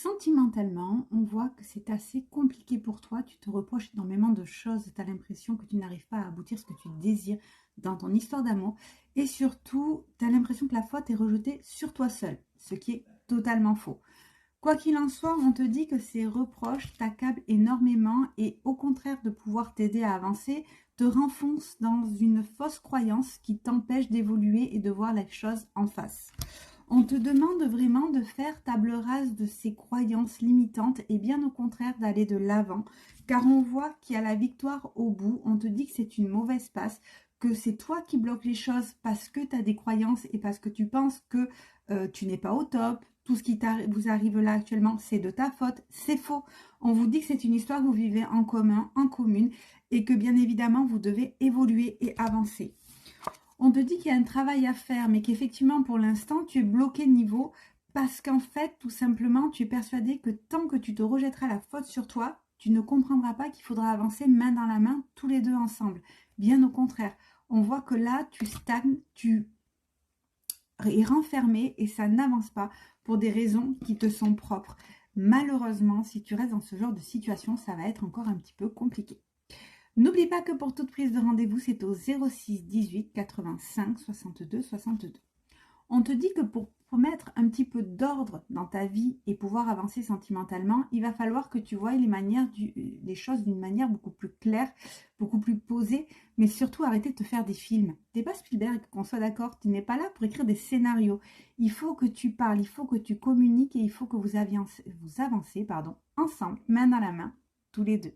Sentimentalement, on voit que c'est assez compliqué pour toi. Tu te reproches énormément de choses. Tu as l'impression que tu n'arrives pas à aboutir ce que tu désires dans ton histoire d'amour. Et surtout, tu as l'impression que la faute est rejetée sur toi seul, ce qui est totalement faux. Quoi qu'il en soit, on te dit que ces reproches t'accablent énormément et au contraire de pouvoir t'aider à avancer, te renfoncent dans une fausse croyance qui t'empêche d'évoluer et de voir les choses en face. On te demande vraiment de faire table rase de ces croyances limitantes et bien au contraire d'aller de l'avant, car on voit qu'il y a la victoire au bout. On te dit que c'est une mauvaise passe, que c'est toi qui bloques les choses parce que tu as des croyances et parce que tu penses que tu n'es pas au top. Tout ce qui vous arrive là actuellement, c'est de ta faute. C'est faux. On vous dit que c'est une histoire que vous vivez en commun, en commune, et que bien évidemment, vous devez évoluer et avancer. On te dit qu'il y a un travail à faire, mais qu'effectivement, pour l'instant, tu es bloqué niveau parce qu'en fait, tout simplement, tu es persuadé que tant que tu te rejetteras la faute sur toi, tu ne comprendras pas qu'il faudra avancer main dans la main, tous les deux ensemble. Bien au contraire, on voit que là, tu stagnes, tu es renfermé et ça n'avance pas pour des raisons qui te sont propres. Malheureusement, si tu restes dans ce genre de situation, ça va être encore un petit peu compliqué. N'oublie pas que pour toute prise de rendez-vous, c'est au 06 18 85 62 62. On te dit que pour mettre un petit peu d'ordre dans ta vie et pouvoir avancer sentimentalement, il va falloir que tu voies les choses d'une manière beaucoup plus claire, beaucoup plus posée, mais surtout arrêter de te faire des films. T'es pas Spielberg, qu'on soit d'accord, tu n'es pas là pour écrire des scénarios. Il faut que tu parles, il faut que tu communiques et il faut que vous avancez ensemble, main dans la main, tous les deux.